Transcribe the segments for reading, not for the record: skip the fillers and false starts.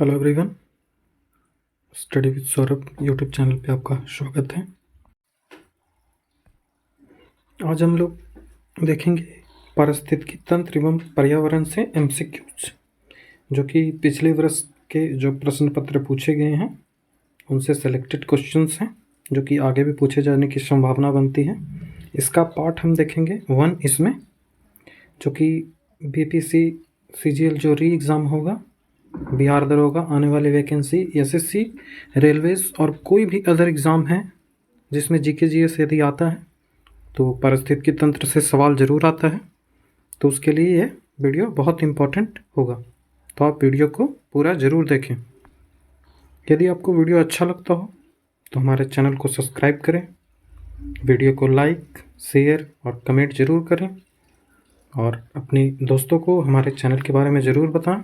Hello everyone, study with Saurabh YouTube channel पे आपका स्वागत है। आज हम लोग देखेंगे पारिस्थितिकी तंत्र एवं पर्यावरण से एमसीक्यूज, जो कि पिछले वर्ष के जो प्रश्न पत्र पूछे गए हैं उनसे सेलेक्टेड क्वेश्चंस हैं, जो कि आगे भी पूछे जाने की संभावना बनती है। इसका पार्ट हम देखेंगे 1 इसमें, जो कि बीपीसी सीजीएल जो री एग्ज़ाम होगा, बिहार दरोगा, आने वाली वैकेंसी, एसएससी, रेलवेज और कोई भी अदर एग्ज़ाम है जिसमें जीके जीएस यदि आता है तो पारिस्थितिकी तंत्र से सवाल ज़रूर आता है, तो उसके लिए ये वीडियो बहुत इम्पोर्टेंट होगा। तो आप वीडियो को पूरा ज़रूर देखें। यदि आपको वीडियो अच्छा लगता हो तो हमारे चैनल को सब्सक्राइब करें, वीडियो को लाइक, शेयर और कमेंट ज़रूर करें और अपने दोस्तों को हमारे चैनल के बारे में ज़रूर बताएं।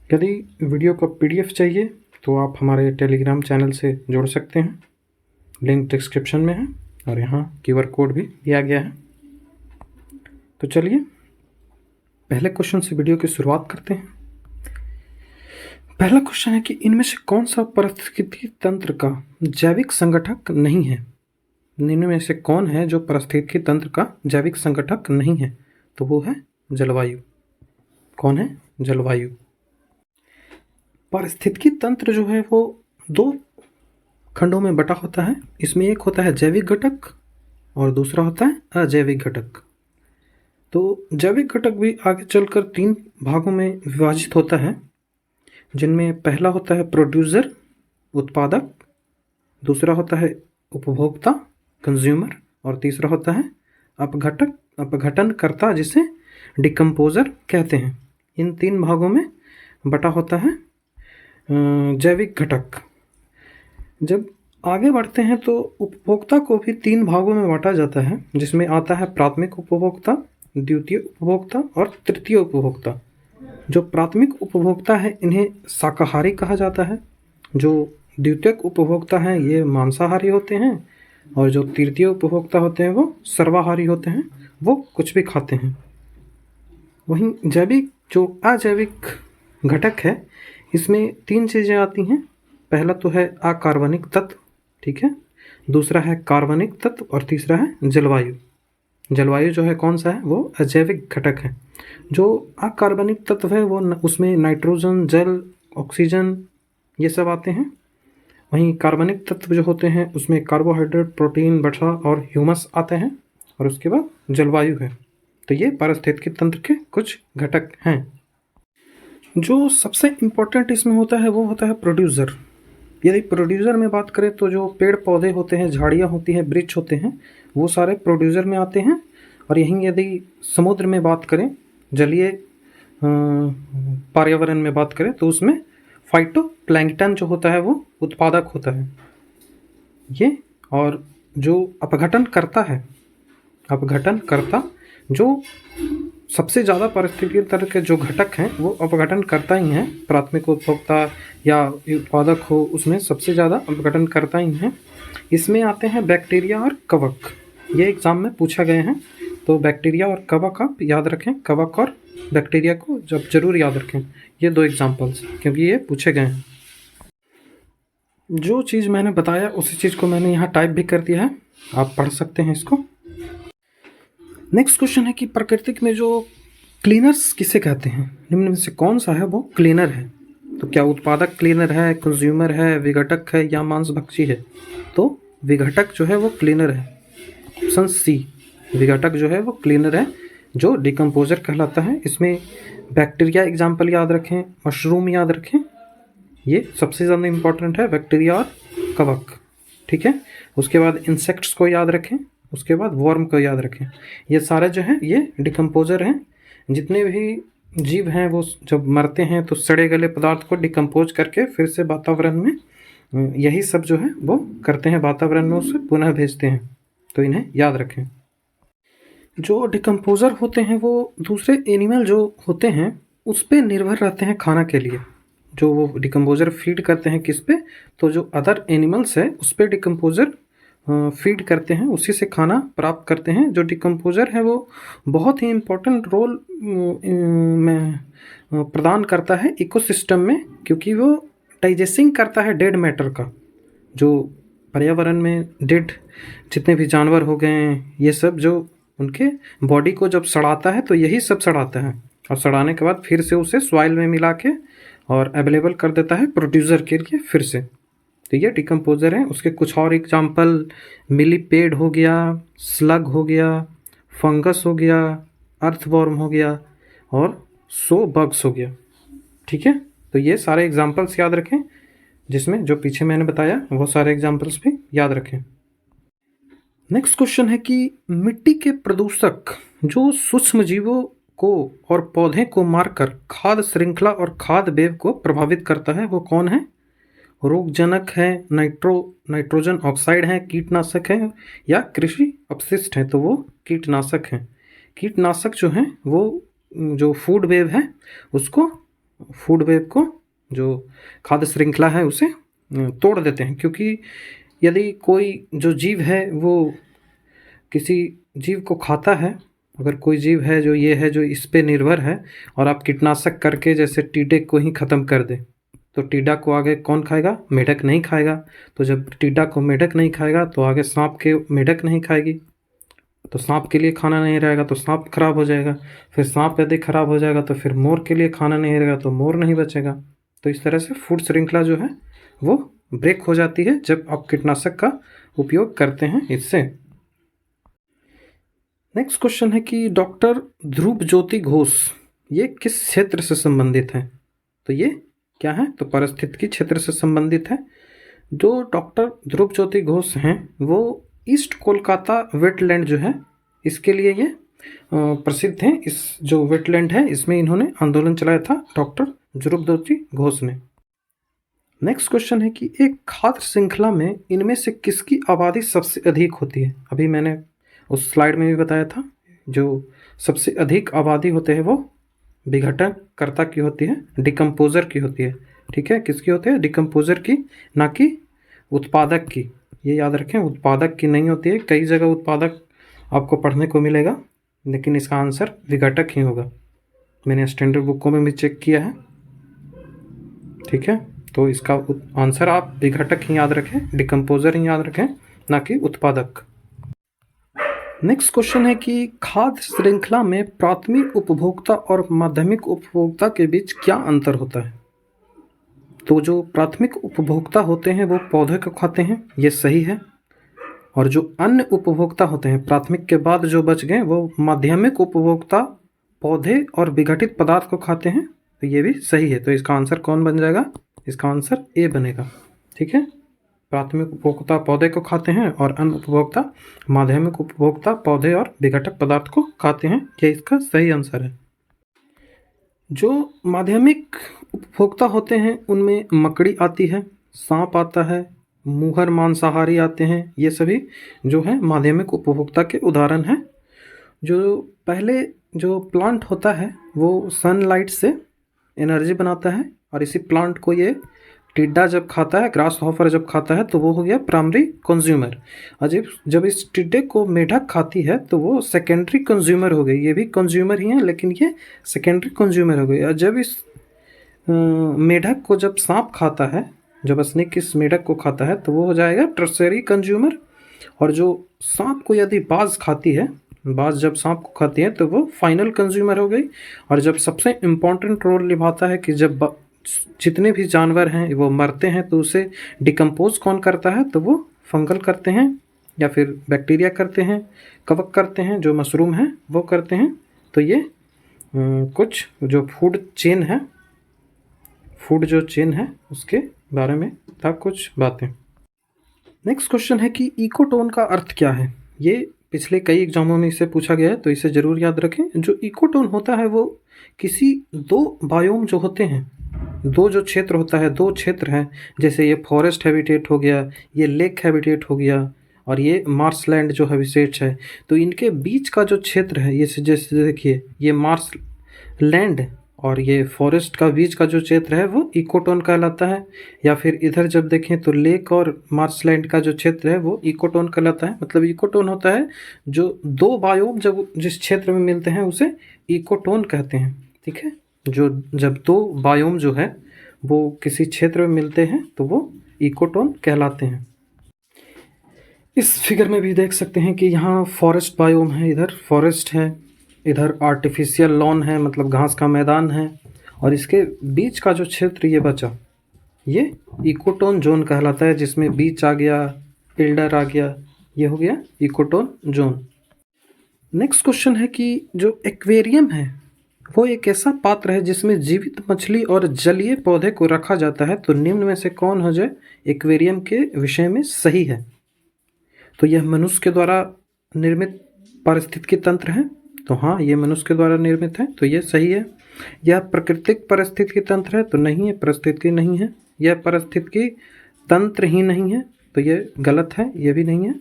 यदि वीडियो का पीडीएफ चाहिए तो आप हमारे टेलीग्राम चैनल से जुड़ सकते हैं, लिंक डिस्क्रिप्शन में है और यहाँ क्यूआर कोड भी दिया गया है। तो चलिए पहले क्वेश्चन से वीडियो की शुरुआत करते हैं। पहला क्वेश्चन है कि इनमें से कौन सा पारिस्थितिकी तंत्र का जैविक संगठक नहीं है। इनमें से कौन है जो पारिस्थितिकी तंत्र का जैविक संगठक नहीं है? तो वो है जलवायु। कौन है? जलवायु। पारिस्थितिकी तंत्र जो है वो 2 खंडों में बटा होता है। इसमें एक होता है जैविक घटक और दूसरा होता है अजैविक घटक। तो जैविक घटक भी आगे चलकर 3 भागों में विभाजित होता है, जिनमें पहला होता है प्रोड्यूसर, उत्पादक, दूसरा होता है उपभोक्ता, कंज्यूमर, और तीसरा होता है अपघटक, अपघटनकर्ता, जिसे डिकम्पोजर कहते हैं। इन 3 भागों में बटा होता है जैविक घटक। जब आगे बढ़ते हैं तो उपभोक्ता को भी 3 भागों में बांटा जाता है, जिसमें आता है प्राथमिक उपभोक्ता, द्वितीय उपभोक्ता और तृतीय उपभोक्ता। जो प्राथमिक उपभोक्ता है इन्हें शाकाहारी कहा जाता है, जो द्वितीयक उपभोक्ता हैं ये मांसाहारी होते हैं, और जो तृतीय उपभोक्ता होते हैं वो सर्वाहारी होते हैं, वो कुछ भी खाते हैं। वहीं जैविक जो अजैविक घटक है इसमें 3 चीज़ें आती हैं। पहला तो है अकार्बनिक तत्व, ठीक है, दूसरा है कार्बनिक तत्व और तीसरा है जलवायु। जलवायु जो है कौन सा है? वो अजैविक घटक है। जो अकार्बनिक तत्व है वो उसमें नाइट्रोजन, जल, ऑक्सीजन ये सब आते हैं। वहीं कार्बनिक तत्व जो होते हैं उसमें कार्बोहाइड्रेट, प्रोटीन, वसा और ह्यूमस आते हैं, और उसके बाद जलवायु है। तो ये पारिस्थितिकी तंत्र के कुछ घटक हैं। जो सबसे इम्पोर्टेंट इसमें होता है वो होता है प्रोड्यूसर। यदि प्रोड्यूसर में बात करें तो जो पेड़ पौधे होते हैं, झाड़ियाँ होती हैं, वृक्ष होते हैं, वो सारे प्रोड्यूसर में आते हैं। और यहीं यदि समुद्र में बात करें, जलीय पर्यावरण में बात करें तो उसमें फाइटोप्लैंक्टन जो होता है वो उत्पादक होता है ये। और जो अपघटन करता है, अपघटनकर्ता, जो सबसे ज़्यादा पारिस्थितिकी तंत्र के जो घटक हैं वो अपघटन करता ही हैं। प्राथमिक उपभोक्ता या उत्पादक हो, उसमें सबसे ज़्यादा अपघटन करता ही हैं। इसमें आते हैं बैक्टीरिया और कवक। ये एग्ज़ाम में पूछा गए हैं, तो बैक्टीरिया और कवक आप याद रखें। कवक और बैक्टीरिया को जब जरूर याद रखें, ये 2 एग्जाम्पल्स, क्योंकि ये पूछे गए हैं। जो चीज़ मैंने बताया उसी चीज़ को मैंने यहाँ टाइप भी कर दिया है, आप पढ़ सकते हैं इसको। नेक्स्ट क्वेश्चन है कि प्राकृतिक में जो क्लीनर्स किसे कहते हैं? निम्न में से कौन सा है वो क्लीनर है? तो क्या उत्पादक क्लीनर है, कंज्यूमर है, विघटक है या मांसभक्षी है? तो विघटक जो है वो क्लीनर है। ऑप्शन सी, विघटक जो है वो क्लीनर है, जो डिकम्पोजर कहलाता है। इसमें बैक्टीरिया एग्जाम्पल याद रखें, मशरूम याद रखें, ये सबसे ज़्यादा इम्पोर्टेंट है, बैक्टीरिया और कवक, ठीक है। उसके बाद इंसेक्ट्स को याद रखें, उसके बाद वर्म को याद रखें। ये सारे जो हैं ये डिकम्पोजर हैं। जितने भी जीव हैं वो जब मरते हैं तो सड़े गले पदार्थ को डिकम्पोज करके फिर से वातावरण में, यही सब जो है वो करते हैं, वातावरण में उसे पुनः भेजते हैं, तो इन्हें याद रखें। जो डिकम्पोजर होते हैं वो दूसरे एनिमल जो होते हैं उस पर निर्भर रहते हैं खाना के लिए। जो वो डिकम्पोजर फीड करते हैं किस पे? तो जो अदर एनिमल्स है उस पर डिकम्पोजर फीड करते हैं, उसी से खाना प्राप्त करते हैं। जो डिकम्पोजर है वो बहुत ही इम्पोर्टेंट रोल में प्रदान करता है इकोसिस्टम में, क्योंकि वो डाइजेस्टिंग करता है डेड मैटर का। जो पर्यावरण में डेड जितने भी जानवर हो गए हैं, ये सब जो उनके बॉडी को जब सड़ाता है तो यही सब सड़ाता है, और सड़ाने के बाद फिर से उसे सॉइल में मिला के और अवेलेबल कर देता है प्रोड्यूसर के लिए फिर से। तो ये डिकम्पोजर है। उसके कुछ और एग्जाम्पल मिलीपेड हो गया, स्लग हो गया, फंगस हो गया, अर्थवॉर्म हो गया और सो बग्स हो गया। ठीक है, तो ये सारे एग्जाम्पल्स याद रखें, जिसमें जो पीछे मैंने बताया वो सारे एग्जाम्पल्स भी याद रखें। नेक्स्ट क्वेश्चन है कि मिट्टी के प्रदूषक जो सूक्ष्म जीवों को और पौधे को मारकर खाद्य श्रृंखला और खाद्य वेव को प्रभावित करता है, वो कौन है? रोगजनक है, नाइट्रोजन ऑक्साइड है, कीटनाशक है, या कृषि अपशिष्ट है? तो वो कीटनाशक हैं। कीटनाशक जो हैं वो जो फूड वेव है उसको, फूड वेव को, जो खाद्य श्रृंखला है उसे तोड़ देते हैं। क्योंकि यदि कोई जो जीव है वो किसी जीव को खाता है, अगर कोई जीव है जो ये है जो इस पे निर्भर है, और आप कीटनाशक करके जैसे टीडे को ही ख़त्म कर दे, तो टीडा को आगे कौन खाएगा? मेढक नहीं खाएगा। तो जब टीडा को मेढक नहीं खाएगा तो आगे सांप के मेढक नहीं खाएगी, तो सांप के लिए खाना नहीं रहेगा तो सांप खराब हो जाएगा। फिर सांप यदि खराब हो जाएगा तो फिर मोर के लिए खाना नहीं रहेगा तो मोर नहीं बचेगा। तो इस तरह से फूड श्रृंखला जो है वो ब्रेक हो जाती है जब आप कीटनाशक का उपयोग करते हैं इससे। नेक्स्ट क्वेश्चन है कि डॉक्टर ध्रुव ज्योति घोष ये किस क्षेत्र से संबंधित हैं? तो ये क्या है? तो पारिस्थितिकी क्षेत्र से संबंधित है। जो डॉक्टर ध्रुव ज्योति घोष हैं वो ईस्ट कोलकाता वेटलैंड जो है इसके लिए ये प्रसिद्ध हैं। इस जो वेटलैंड है इसमें इन्होंने आंदोलन चलाया था डॉक्टर ध्रुव ज्योति घोष ने। नेक्स्ट क्वेश्चन है कि एक खाद्य श्रृंखला में इनमें से किसकी आबादी सबसे अधिक होती है? अभी मैंने उस स्लाइड में भी बताया था, जो सबसे अधिक आबादी होते हैं वो विघटनकर्ता की होती है, डिकम्पोजर की होती है। ठीक है, किसकी होती है? डिकम्पोजर की, ना कि उत्पादक की। ये याद रखें, उत्पादक की नहीं होती है। कई जगह उत्पादक आपको पढ़ने को मिलेगा, लेकिन इसका आंसर विघटक ही होगा। मैंने स्टैंडर्ड बुकों में भी चेक किया है। ठीक है, तो इसका आंसर आप विघटक ही याद रखें, डिकम्पोजर ही याद रखें, ना कि उत्पादक। नेक्स्ट क्वेश्चन है कि खाद्य श्रृंखला में प्राथमिक उपभोक्ता और माध्यमिक उपभोक्ता के बीच क्या अंतर होता है? तो जो प्राथमिक उपभोक्ता होते हैं वो पौधे को खाते हैं, ये सही है। और जो अन्य उपभोक्ता होते हैं प्राथमिक के बाद जो बच गए वो माध्यमिक उपभोक्ता पौधे और विघटित पदार्थ को खाते हैं, तो ये भी सही है। तो इसका आंसर कौन बन जाएगा? इसका आंसर ए बनेगा। ठीक है, प्राथमिक उपभोक्ता पौधे को खाते हैं और अन्य उपभोक्ता माध्यमिक उपभोक्ता पौधे और विघटक पदार्थ को खाते हैं, ये इसका सही आंसर है। जो माध्यमिक उपभोक्ता होते हैं उनमें मकड़ी आती है, सांप आता है, मुहर मांसाहारी आते हैं, ये सभी जो है माध्यमिक उपभोक्ता के उदाहरण हैं। जो पहले जो प्लांट होता है वो सनलाइट से एनर्जी बनाता है, और इसी प्लांट को ये टिड्डा जब खाता है, ग्रास हॉपर जब खाता है, तो वो हो गया प्राइमरी कंज्यूमर। और जब इस टिड्डे को मेढक खाती है तो वो सेकेंडरी कंज्यूमर हो गई। ये भी कंज्यूमर ही है लेकिन ये सेकेंडरी कंज्यूमर हो गई। और जब इस मेढक को जब सांप खाता है, जब स्नेक इस मेढक को खाता है तो वो हो जाएगा टर्शरी कंज्यूमर। और जो सांप को यदि बाज खाती है, बाज जब सांप को खाती है तो वो फाइनल कंज्यूमर हो गई। और जब सबसे इम्पॉर्टेंट रोल निभाता है कि जब जितने भी जानवर हैं वो मरते हैं तो उसे डिकम्पोज कौन करता है? तो वो फंगल करते हैं, या फिर बैक्टीरिया करते हैं, कवक करते हैं, जो मशरूम हैं वो करते हैं। तो ये कुछ जो फूड चेन है, फूड जो चेन है उसके बारे में था कुछ बातें। नेक्स्ट क्वेश्चन है कि इकोटोन का अर्थ क्या है? ये पिछले कई एग्जामों में इसे पूछा गया है, तो इसे ज़रूर याद रखें। जो इकोटोन होता है वो किसी दो बायोम जो होते हैं, दो जो क्षेत्र होता है, दो क्षेत्र हैं, जैसे ये फॉरेस्ट हैबिटेट हो गया, ये लेक हैबिटेट हो गया, और ये मार्शलैंड जो हैबिटेट है, तो इनके बीच का जो क्षेत्र है, ये जैसे देखिए ये मार्शलैंड और ये फॉरेस्ट का बीच का जो क्षेत्र है वो इकोटोन कहलाता है। या फिर इधर जब देखें तो लेक और मार्शलैंड का जो क्षेत्र है वो इकोटोन कहलाता है। मतलब इकोटोन होता है जो दो बायोम जब जिस क्षेत्र में मिलते हैं उसे इकोटोन कहते हैं। ठीक है, जो जब दो बायोम जो है वो किसी क्षेत्र में मिलते हैं तो वो इकोटोन कहलाते हैं। इस फिगर में भी देख सकते हैं कि यहाँ फॉरेस्ट बायोम है, इधर फॉरेस्ट है, इधर आर्टिफिशियल लॉन है मतलब घास का मैदान है, और इसके बीच का जो क्षेत्र ये बचा ये इकोटोन जोन कहलाता है, जिसमें बीच आ गया, एल्डर आ गया, ये हो गया इकोटोन जोन। नेक्स्ट क्वेश्चन है कि जो एक्वेरियम है वो एक ऐसा पात्र है जिसमें जीवित मछली और जलीय पौधे को रखा जाता है, तो निम्न में से कौन हो जाए एक्वेरियम के विषय में सही है? तो यह मनुष्य के द्वारा निर्मित पारिस्थितिकी तंत्र है, तो हाँ ये मनुष्य के द्वारा निर्मित है, तो ये सही है। यह प्राकृतिक पारिस्थितिकी तंत्र है, तो नहीं है, पारिस्थितिकी नहीं है। यह पारिस्थितिकी तंत्र ही नहीं है, तो ये गलत है, ये भी नहीं है।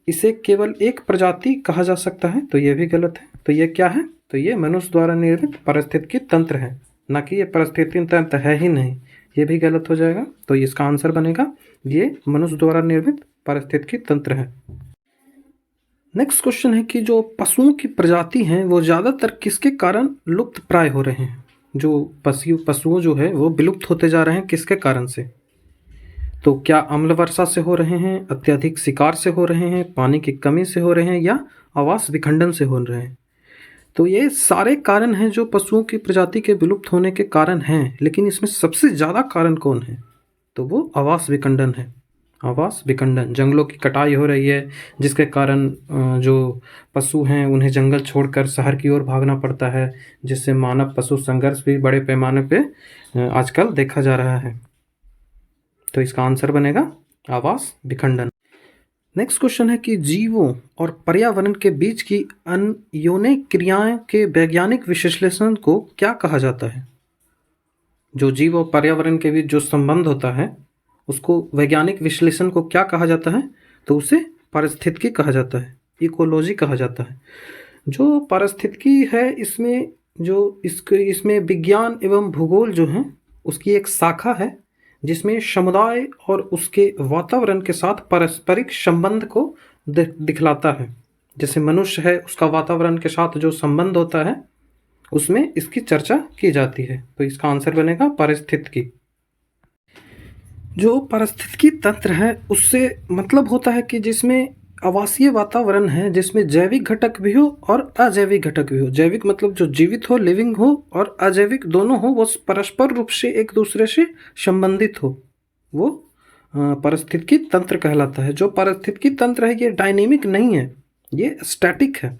इसे केवल एक प्रजाति कहा जा सकता है, तो ये भी गलत है। तो ये क्या है? तो ये मनुष्य द्वारा निर्मित पारिस्थितिकी तंत्र है, ना कि ये पारिस्थितिकी तंत्र है ही नहीं, ये भी गलत हो जाएगा। तो इसका आंसर बनेगा ये मनुष्य द्वारा निर्मित पारिस्थितिकी तंत्र है। नेक्स्ट क्वेश्चन है कि जो पशुओं की प्रजाति हैं वो ज़्यादातर किसके कारण लुप्त प्राय हो रहे हैं? जो पशुओं जो है वो विलुप्त होते जा रहे हैं, किसके कारण से? तो क्या अम्ल वर्षा से हो रहे हैं, अत्यधिक शिकार से हो रहे हैं, पानी की कमी से हो रहे हैं, या आवास विखंडन से हो रहे हैं? तो ये सारे कारण हैं जो पशुओं की प्रजाति के विलुप्त होने के कारण हैं, लेकिन इसमें सबसे ज़्यादा कारण कौन है? तो वो आवास विखंडन है। आवास विखंडन, जंगलों की कटाई हो रही है जिसके कारण जो पशु हैं उन्हें जंगल छोड़कर शहर की ओर भागना पड़ता है, जिससे मानव पशु संघर्ष भी बड़े पैमाने पे आजकल देखा जा रहा है। तो इसका आंसर बनेगा आवास विखंडन। नेक्स्ट क्वेश्चन है कि जीवों और पर्यावरण के बीच की अनयोनिक क्रियाएं के वैज्ञानिक विश्लेषण को क्या कहा जाता है? जो जीव और पर्यावरण के बीच जो संबंध होता है उसको वैज्ञानिक विश्लेषण को क्या कहा जाता है? तो उसे पारिस्थितिकी कहा जाता है, इकोलॉजी कहा जाता है। जो पारिस्थितिकी है इसमें विज्ञान एवं भूगोल जो है उसकी एक शाखा है, जिसमें समुदाय और उसके वातावरण के साथ पारस्परिक संबंध को दिखलाता है। जैसे मनुष्य है उसका वातावरण के साथ जो संबंध होता है उसमें इसकी चर्चा की जाती है। तो इसका आंसर बनेगा पारिस्थितिकी। जो पारिस्थितिकी तंत्र है उससे मतलब होता है कि जिसमें आवासीय वातावरण है, जिसमें जैविक घटक भी हो और अजैविक घटक भी हो। जैविक मतलब जो जीवित हो, लिविंग हो, और अजैविक दोनों हो, वो परस्पर रूप से एक दूसरे से संबंधित हो, वो पारिस्थितिकी तंत्र कहलाता है। जो पारिस्थितिकी तंत्र है ये डायनेमिक नहीं है, ये स्टैटिक है।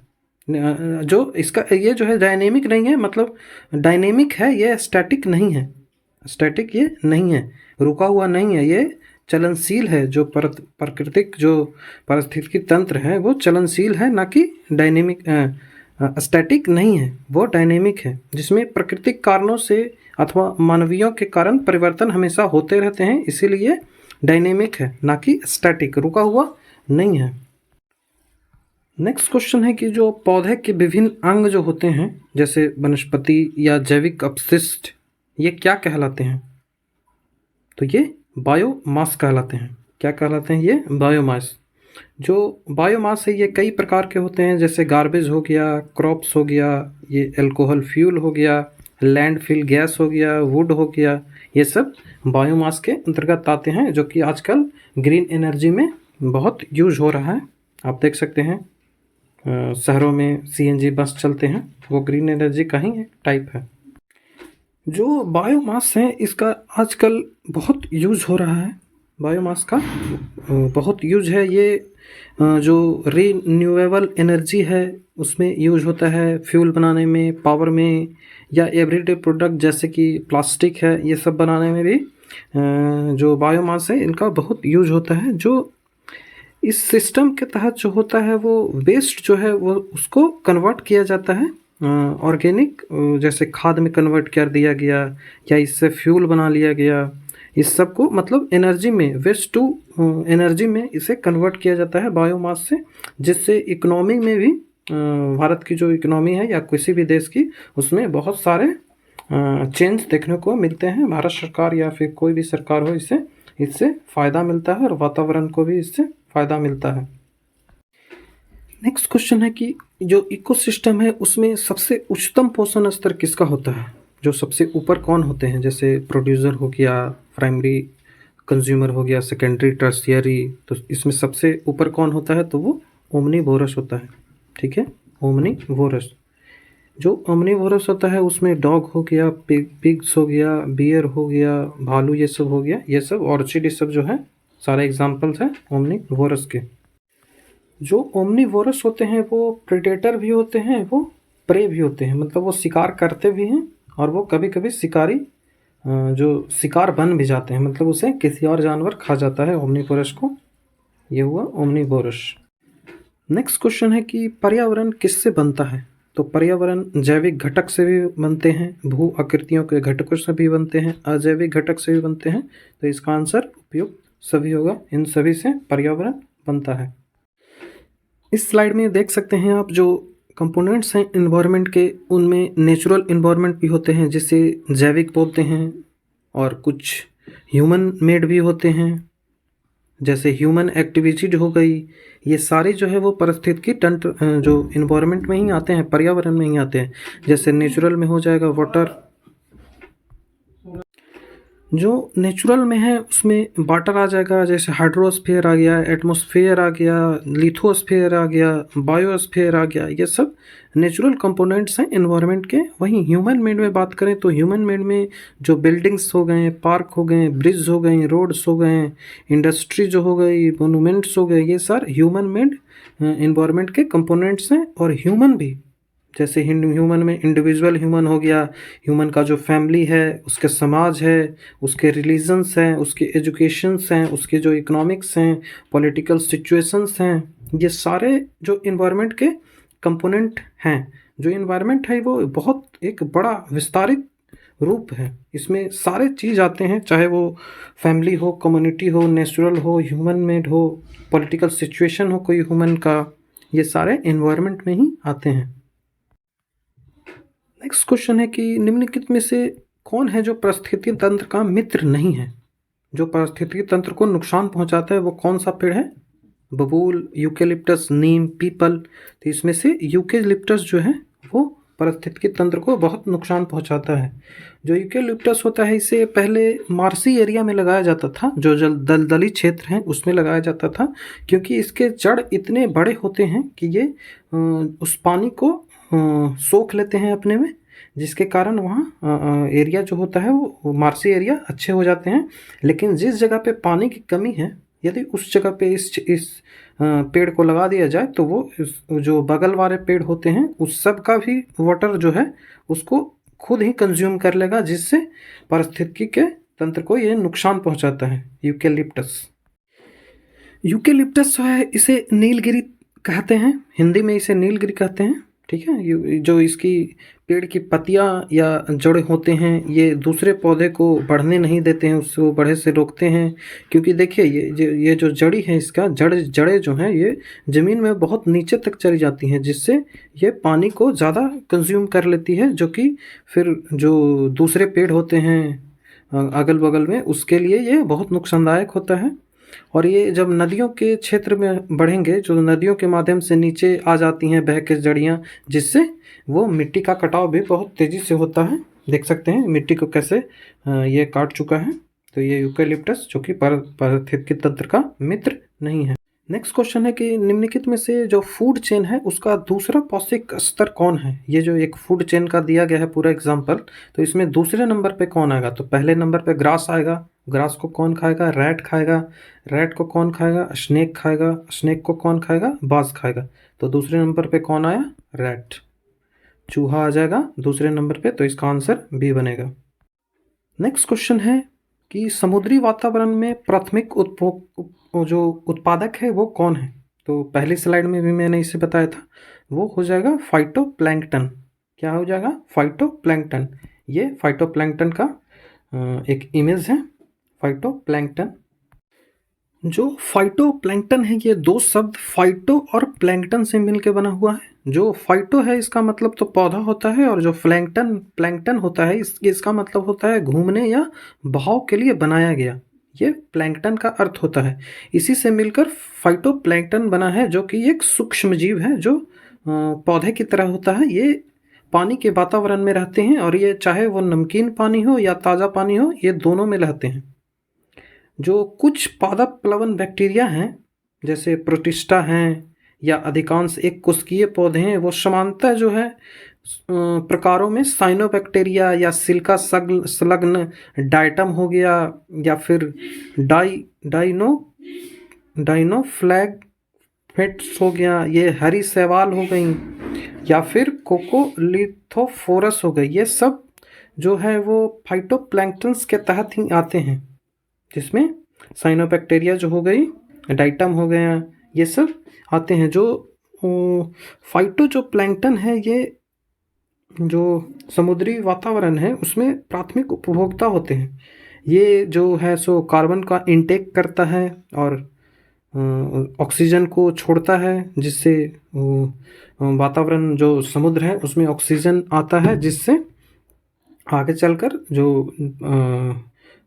जो इसका ये जो है डायनेमिक नहीं है, मतलब डायनेमिक है, ये स्टैटिक नहीं है। स्टैटिक ये नहीं है, रुका हुआ नहीं है, ये चलनशील है। जो प्राकृतिक जो पारिस्थितिकी तंत्र है वो चलनशील है, ना कि डायनेमिक। स्टैटिक नहीं है, वो डायनेमिक है, जिसमें प्राकृतिक कारणों से अथवा मानवीयों के कारण परिवर्तन हमेशा होते रहते हैं, इसीलिए डायनेमिक है, ना कि स्टैटिक, रुका हुआ नहीं है। नेक्स्ट क्वेश्चन है कि जो पौधे के विभिन्न अंग जो होते हैं जैसे वनस्पति या जैविक अपशिष्ट, ये क्या कहलाते हैं? तो ये बायोमास कहलाते हैं। क्या कहलाते हैं? ये बायोमास। जो बायोमास है ये कई प्रकार के होते हैं, जैसे गार्बेज हो गया, क्रॉप्स हो गया, ये अल्कोहल फ्यूल हो गया, लैंडफिल गैस हो गया, वुड हो गया, ये सब बायोमास के अंतर्गत आते हैं, जो कि आजकल ग्रीन एनर्जी में बहुत यूज हो रहा है। आप देख सकते हैं शहरों में सीएनजी बस चलते हैं, वो ग्रीन एनर्जी का ही टाइप है। जो बायोमास है इसका आजकल बहुत यूज़ हो रहा है, बायोमास का बहुत यूज है। ये जो रीन्यूएबल एनर्जी है उसमें यूज होता है, फ्यूल बनाने में, पावर में, या एवरीडे प्रोडक्ट जैसे कि प्लास्टिक है, ये सब बनाने में भी जो बायोमास है इनका बहुत यूज होता है। जो इस सिस्टम के तहत जो होता है वो वेस्ट जो है वो उसको कन्वर्ट किया जाता है ऑर्गेनिक, जैसे खाद में कन्वर्ट कर दिया गया, या इससे फ्यूल बना लिया गया। इस सब को मतलब एनर्जी में, वेस्ट टू एनर्जी में इसे कन्वर्ट किया जाता है बायोमास से, जिससे इकोनॉमी में भी भारत की जो इकोनॉमी है या किसी भी देश की, उसमें बहुत सारे चेंज देखने को मिलते हैं। भारत सरकार या फिर कोई भी सरकार हो, इससे फ़ायदा मिलता है और वातावरण को भी इससे फ़ायदा मिलता है। नेक्स्ट क्वेश्चन है कि जो इकोसिस्टम है उसमें सबसे उच्चतम पोषण स्तर किसका होता है? जो सबसे ऊपर कौन होते हैं? जैसे प्रोड्यूसर हो गया, प्राइमरी कंज्यूमर हो गया, सेकेंडरी, टर्शियरी, तो इसमें सबसे ऊपर कौन होता है? तो वो ओमनीवोरस होता है। ठीक है, ओमनीवोरस। जो ओमनीवोरस होता है उसमें डॉग हो गया, पिग्स हो गया, बियर हो गया, भालू, ये सब हो गया, ये सब ऑर्चिड, ये सब जो है सारे एग्जाम्पल्स हैं ओमनीवोरस के। जो ओमनीवोरस होते हैं वो प्रेडेटर भी होते हैं, वो प्रे भी होते हैं, मतलब वो शिकार करते भी हैं और वो कभी कभी शिकारी जो शिकार बन भी जाते हैं, मतलब उसे किसी और जानवर खा जाता है ओमनीवोरस को। ये हुआ ओमनीवोरस। नेक्स्ट क्वेश्चन है कि पर्यावरण किससे बनता है? तो पर्यावरण जैविक घटक से भी बनते हैं, भू आकृतियों के घटकों से भी बनते हैं, अजैविक घटक से भी बनते हैं। तो इसका आंसर उपयुक्त सभी होगा, इन सभी से पर्यावरण बनता है। इस स्लाइड में देख सकते हैं आप, जो कंपोनेंट्स हैं इन्वायरमेंट के, उनमें नेचुरल इन्वायरमेंट भी होते हैं जिसे जैविक बोलते हैं, और कुछ ह्यूमन मेड भी होते हैं जैसे ह्यूमन एक्टिविटी हो गई। ये सारे जो है वो पारिस्थितिकी तंत्र जो इन्वायरमेंट में ही आते हैं, पर्यावरण में ही आते हैं। जैसे नेचुरल में हो जाएगा वाटर, जो नेचुरल में है उसमें वाटर आ जाएगा, जैसे हाइड्रोस्फीयर आ गया, एटमॉस्फेयर आ गया, लिथोस्फीयर आ गया, बायोस्फीयर आ गया, ये सब नेचुरल कंपोनेंट्स हैं इन्वायरमेंट के। वहीं ह्यूमन मेड में बात करें तो ह्यूमन मेड में जो बिल्डिंग्स हो गए, पार्क हो गए, ब्रिज हो गए, रोड्स हो गए, इंडस्ट्री जो हो गई, मोनूमेंट्स हो गए, ये सारे ह्यूमन मेड इन्वायरमेंट के कंपोनेंट्स हैं। और ह्यूमन भी, जैसे ह्यूमन में इंडिविजुअल ह्यूमन हो गया, ह्यूमन का जो फैमिली है, उसके समाज है, उसके रिलीजन्स हैं, उसके एजुकेशंस हैं, उसके जो इकोनॉमिक्स हैं, पॉलिटिकल सिचुएशंस हैं, ये सारे जो इन्वायरमेंट के कंपोनेंट हैं। जो इन्वायरमेंट है वो बहुत एक बड़ा विस्तारित रूप है, इसमें सारे चीज़ आते हैं, चाहे वो फैमिली हो, कम्युनिटी हो, नेचुरल हो, ह्यूमन मेड हो, पॉलिटिकल सिचुएशन हो कोई ह्यूमन का, ये सारे इन्वायरमेंट में ही आते हैं। नेक्स्ट क्वेश्चन है कि निम्नलिखित में से कौन है जो पारिस्थितिकी तंत्र का मित्र नहीं है? जो पारिस्थितिकी तंत्र को नुकसान पहुंचाता है वो कौन सा पेड़ है? बबूल, यूकेलिप्टस, नीम, पीपल। तो इसमें से यूकेलिप्टस जो है वो पारिस्थितिकी तंत्र को बहुत नुकसान पहुंचाता है। जो यूकेलिप्टस होता है इसे पहले मार्सी एरिया में लगाया जाता था, जो दलदली क्षेत्र हैं उसमें लगाया जाता था, क्योंकि इसके जड़ इतने बड़े होते हैं कि ये उस पानी को सोख लेते हैं अपने में, जिसके कारण वहाँ एरिया जो होता है वो मार्सी एरिया अच्छे हो जाते हैं। लेकिन जिस जगह पे पानी की कमी है, यदि उस जगह पे इस पेड़ को लगा दिया जाए तो वो जो बगल वाले पेड़ होते हैं उस सब का भी वाटर जो है उसको खुद ही कंज्यूम कर लेगा, जिससे पारिस्थितिकी के तंत्र को ये नुकसान पहुंचाता है। यूकेलिप्टस यूकेलिप्टस जो है इसे नीलगिरी कहते हैं, हिंदी में इसे नीलगिरी कहते हैं। ठीक है, जो इसकी पेड़ की पत्तियां या जड़ होते हैं ये दूसरे पौधे को बढ़ने नहीं देते हैं, उसको बढ़े से रोकते हैं। क्योंकि देखिए ये जो जड़ी है, इसका जड़ें जो हैं ये ज़मीन में बहुत नीचे तक चली जाती हैं, जिससे ये पानी को ज़्यादा कंज्यूम कर लेती है, जो कि फिर जो दूसरे पेड़ होते हैं अगल बगल में उसके लिए ये बहुत नुकसानदायक होता है। और ये जब नदियों के क्षेत्र में बढ़ेंगे, जो नदियों के माध्यम से नीचे आ जाती हैं बह के जड़ियाँ, जिससे वो मिट्टी का कटाव भी बहुत तेज़ी से होता है। देख सकते हैं मिट्टी को कैसे ये काट चुका है। तो ये यूकेलिप्टस जो कि पारिस्थितिकी तंत्र का मित्र नहीं है। नेक्स्ट क्वेश्चन है कि निम्नलिखित में से जो फूड चेन है उसका दूसरा पौष्टिक स्तर कौन है? ये जो एक फूड चेन का दिया गया है पूरा एग्जाम्पल, तो इसमें दूसरे नंबर पे कौन आएगा? तो पहले नंबर पे ग्रास आएगा। ग्रास को कौन खाएगा? रैट खाएगा। रैट को कौन खाएगा? स्नेक खाएगा। स्नेक को कौन खाएगा? बाज खाएगा। तो दूसरे नंबर पे कौन आया? रैट। चूहा आ जाएगा दूसरे नंबर पे, तो इसका आंसर बी बनेगा। नेक्स्ट क्वेश्चन है कि समुद्री वातावरण में प्राथमिक जो उत्पादक है वो कौन है? तो पहली स्लाइड में भी मैंने इसे बताया था, वो हो जाएगा फाइटोप्लैंक्टन। क्या हो जाएगा? फाइटोप्लैंक्टन। ये फाइटोप्लैंक्टन का एक इमेज है, फाइटोप्लैंक्टन। जो फाइटोप्लैंक्टन है ये दो शब्द फाइटो और प्लैंक्टन से मिलकर बना हुआ है। जो फाइटो है इसका मतलब तो पौधा होता है, और जो प्लैंक्टन होता है इसका मतलब होता है घूमने या बहाव के लिए बनाया गया। ये प्लैंकटन का अर्थ होता है। इसी से मिलकर फाइटोप्लैंकटन बना है, जो कि एक सूक्ष्म जीव है जो पौधे की तरह होता है। ये पानी के वातावरण में रहते हैं और ये चाहे वो नमकीन पानी हो या ताज़ा पानी हो, ये दोनों में रहते हैं। जो कुछ पादप प्लवन बैक्टीरिया हैं, जैसे प्रोटिस्टा हैं या अधिकांश एक कोशिकीय पौधे हैं, वो समानतः जो है प्रकारों में साइनोबैक्टीरिया या सिलिका संलग्न डाइटम हो गया, या फिर डाइनोफ्लैगेट्स हो गया, ये हरी शैवाल हो गई, या फिर कोकोलिथोफोरस हो गई। ये सब जो है वो फाइटोप्लैंक्टन्स के तहत ही आते हैं, जिसमें साइनोबैक्टीरिया जो हो गई, डाइटम हो गया, ये सब आते हैं। जो फाइटो जो प्लैंकटन है, ये जो समुद्री वातावरण है उसमें प्राथमिक उपभोक्ता होते हैं। ये जो है सो कार्बन का इंटेक करता है और ऑक्सीजन को छोड़ता है, जिससे वातावरण जो समुद्र है उसमें ऑक्सीजन आता है, जिससे आगे चलकर जो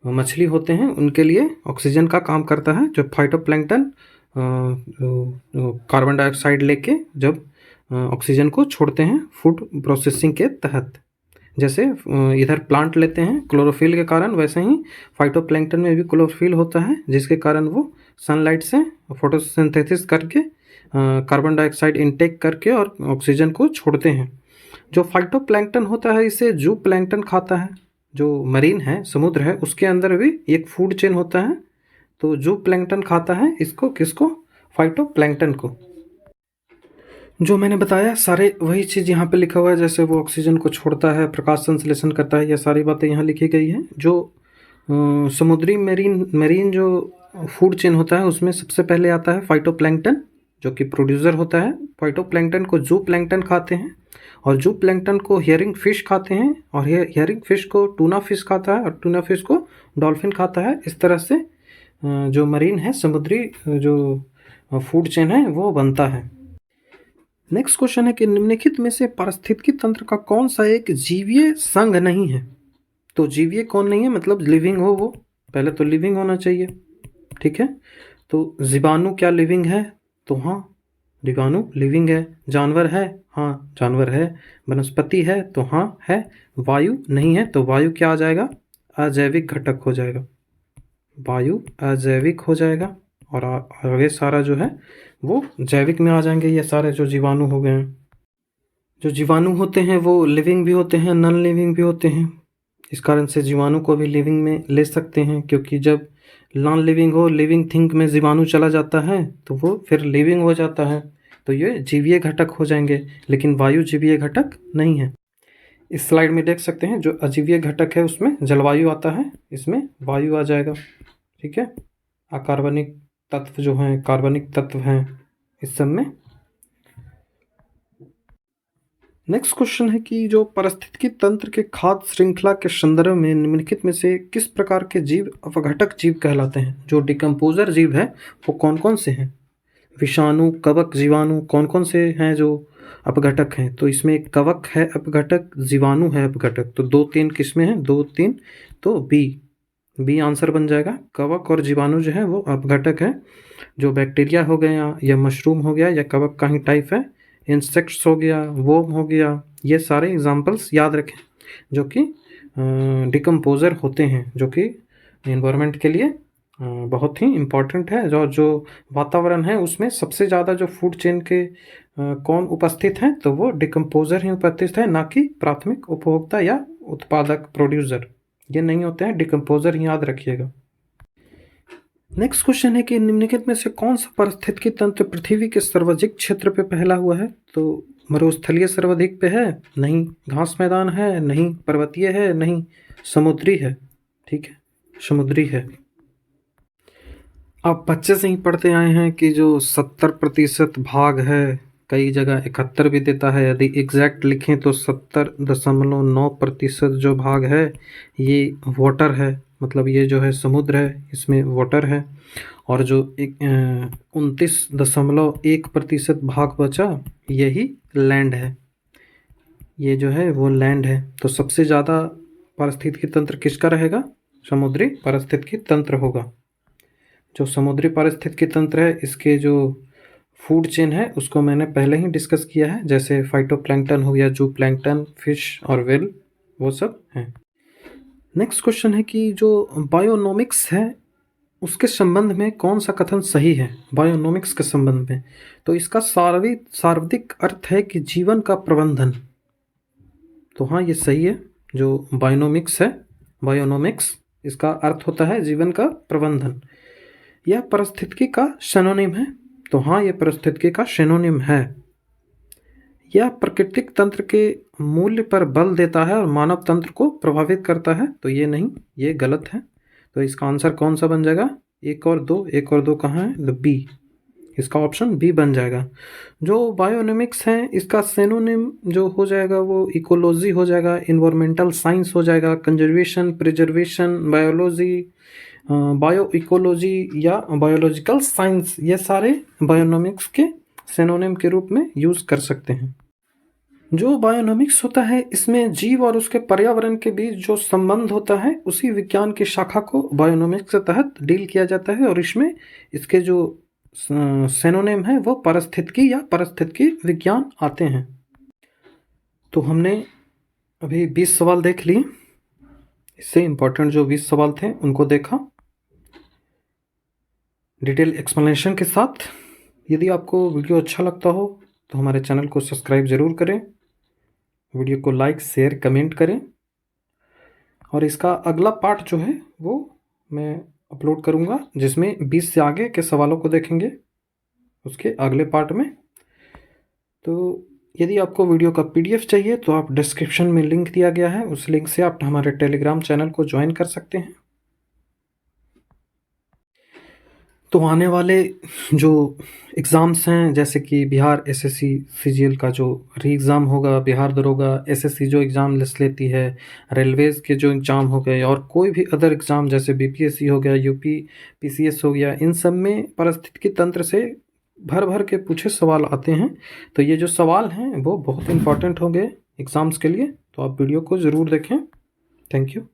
मछली होते हैं उनके लिए ऑक्सीजन का काम करता है। जो फाइटोप्लैंकटन कार्बन डाइऑक्साइड लेके जब ऑक्सीजन को छोड़ते हैं फूड प्रोसेसिंग के तहत। जैसे इधर प्लांट लेते हैं क्लोरोफिल के कारण, वैसे ही फाइटोप्लैंकटन में भी क्लोरोफिल होता है, जिसके कारण वो सनलाइट से फोटोसिंथेसिस करके कार्बन डाइऑक्साइड इनटेक करके और ऑक्सीजन को छोड़ते हैं। जो फाइटोप्लैंकटन होता है इसे जू प्लैंकटन खाता है। जो मरीन है, समुद्र है, उसके अंदर भी एक फूड चेन होता है, तो जू प्लैंकटन खाता है इसको, किसको? फाइटोप्लैंकटन को। जो मैंने बताया सारे वही चीज़ यहाँ पे लिखा हुआ है, जैसे वो ऑक्सीजन को छोड़ता है, प्रकाश संश्लेषण करता है, ये सारी बातें यहाँ लिखी गई हैं। जो समुद्री मरीन जो फूड चेन होता है उसमें सबसे पहले आता है फाइटोप्लैंकटन, जो कि प्रोड्यूसर होता है। फाइटोप्लैंकटन को जू प्लैंकटन खाते हैं, और जू प्लैंकटन को हियरिंग फिश खाते हैं, और हियरिंग फिश को टूना फिश खाता है, और टूना फिश को डॉल्फिन खाता है। इस तरह से जो मरीन है, समुद्री जो फूड चेन है वो बनता है। नेक्स्ट क्वेश्चन है कि निम्नलिखित में से पारिस्थितिकी तंत्र का कौन सा एक जीवीय संघ नहीं है? तो जीवीय कौन नहीं है, मतलब लिविंग हो, वो पहले तो लिविंग होना चाहिए, ठीक है। तो जीवाणु क्या लिविंग है? तो हाँ, जीवाणु लिविंग है। जानवर है? हाँ, जानवर है। वनस्पति है? तो हाँ है। वायु नहीं है, तो वायु क्या आ जाएगा? अजैविक घटक हो जाएगा, वायु अजैविक हो जाएगा। और आगे सारा जो है वो जैविक में आ जाएंगे, ये सारे जो जीवाणु हो गए हैं। जो जीवाणु होते हैं वो लिविंग भी होते हैं, नॉन लिविंग भी होते हैं। इस कारण से जीवाणु को भी लिविंग में ले सकते हैं, क्योंकि जब नॉन लिविंग हो, लिविंग थिंग में जीवाणु चला जाता है तो वो फिर लिविंग हो जाता है, तो ये जीवीय घटक हो जाएंगे। लेकिन वायु जीवीय घटक नहीं है। इस स्लाइड में देख सकते हैं, जो अजीवीय घटक है उसमें जलवायु आता है, इसमें वायु आ जाएगा, ठीक है। अकार्बनिक तत्व जो हैं, कार्बनिक तत्व हैं, इस सब में। नेक्स्ट क्वेश्चन है कि जो पारिस्थितिकी तंत्र के खाद्य श्रृंखला के संदर्भ में निम्नलिखित में से किस प्रकार के जीव अपघटक जीव कहलाते हैं? जो डिकम्पोजर जीव है वो कौन कौन से हैं? विषाणु, कवक, जीवाणु कौन कौन से हैं जो अपघटक हैं? तो इसमें कवक है अपघटक, जीवाणु है अपघटक। तो 2-3 किस्में हैं, 2-3, तो बी आंसर बन जाएगा। कवक और जीवाणु जो है वो अपघटक है। जो बैक्टीरिया हो गया या मशरूम हो गया या कवक का ही टाइप है, इंसेक्ट्स हो गया, वोम हो गया, ये सारे एग्जाम्पल्स याद रखें जो कि डिकम्पोजर होते हैं, जो कि एनवायरनमेंट के लिए बहुत ही इम्पॉर्टेंट है। जो वातावरण है उसमें सबसे ज़्यादा जो फूड चेन के कौन उपस्थित हैं, तो वो डिकम्पोजर ही उपस्थित है, ना कि प्राथमिक उपभोक्ता या उत्पादक प्रोड्यूसर, ये नहीं होते हैं। डिकम्पोजर ही याद रखिएगा। नेक्स्ट क्वेश्चन है कि निम्नलिखित में से कौन सा पारिस्थितिकी तंत्र पृथ्वी के सर्वाधिक क्षेत्र पे फैला हुआ है? तो मरुस्थलीय सर्वाधिक पे है? नहीं। घास मैदान है? नहीं। पर्वतीय है? नहीं। समुद्री है, ठीक है, समुद्री है। आप बच्चे से ही पढ़ते आए हैं कि जो 70% भाग है, कई जगह 71 भी देता है, यदि एग्जैक्ट लिखें तो 70.9% जो भाग है ये वाटर है, मतलब ये जो है समुद्र है, इसमें वाटर है। और जो 29.1% भाग बचा यही लैंड है, ये जो है वो लैंड है। तो सबसे ज़्यादा पारिस्थितिकी तंत्र किसका रहेगा? समुद्री पारिस्थितिकी तंत्र होगा। जो समुद्री पारिस्थितिकी तंत्र है, इसके जो फूड चेन है उसको मैंने पहले ही डिस्कस किया है, जैसे फाइटोप्लैंक्टन हो गया, जूप्लैंक्टन, फिश और व्हेल, वो सब हैं। नेक्स्ट क्वेश्चन है कि जो बायोनोमिक्स है उसके संबंध में कौन सा कथन सही है। बायोनोमिक्स के संबंध में तो इसका सर्वाधिक अर्थ है कि जीवन का प्रबंधन। तो हाँ, ये सही है। जो बायोनोमिक्स है, बायोनोमिक्स, इसका अर्थ होता है जीवन का प्रबंधन। यह पारिस्थितिकी का सिनोनिम है। तो हाँ, ये पारिस्थितिकी का सिनोनिम है। यह प्राकृतिक तंत्र के मूल्य पर बल देता है और मानव तंत्र को प्रभावित करता है। तो ये नहीं, ये गलत है। तो इसका आंसर कौन सा बन जाएगा? 1 और 2। 1 और 2 कहाँ है? बी। इसका ऑप्शन बी बन जाएगा। जो बायोनोमिक्स है इसका सिनोनिम जो हो जाएगा वो इकोलॉजी हो जाएगा, इन्वायरमेंटल साइंस हो जाएगा, conservation, preservation, biology, bio ecology या बायोलॉजिकल साइंस, ये सारे बायोनोमिक्स के सिनोनिम के रूप में यूज कर सकते हैं। जो बायोनोमिक्स होता है इसमें जीव और उसके पर्यावरण के बीच जो संबंध होता है उसी विज्ञान की शाखा को बायोनोमिक्स के तहत डील किया जाता है, और इसमें इसके जो सिनोनिम है वो पारिस्थितिकी या पारिस्थितिकी विज्ञान आते हैं। तो हमने अभी 20 सवाल देख लिए। इससे इम्पोर्टेंट जो 20 सवाल थे उनको देखा डिटेल एक्सप्लेनेशन के साथ। यदि आपको वीडियो अच्छा लगता हो तो हमारे चैनल को सब्सक्राइब ज़रूर करें, वीडियो को लाइक, शेयर, कमेंट करें, और इसका अगला पार्ट जो है वो मैं अपलोड करूँगा जिसमें 20 से आगे के सवालों को देखेंगे उसके अगले पार्ट में। तो यदि आपको वीडियो का PDF चाहिए तो आप डिस्क्रिप्शन में लिंक दिया गया है, उस लिंक से आप हमारे टेलीग्राम चैनल को ज्वाइन कर सकते हैं। तो आने वाले जो एग्ज़ाम्स हैं जैसे कि बिहार SSC CGL का जो री एग्ज़ाम होगा, बिहार दरोगा, SSC जो एग्ज़ाम लेती है, रेलवेज़ के जो एग्ज़ाम हो गए, और कोई भी अदर एग्ज़ाम जैसे BPSC हो गया, UP PCS हो गया, इन सब में पारिस्थितिकी तंत्र से भर भर के पूछे सवाल आते हैं। तो ये जो सवाल हैं वो बहुत इंपॉर्टेंट होंगे एग्ज़ाम्स के लिए, तो आप वीडियो को ज़रूर देखें। Thank you.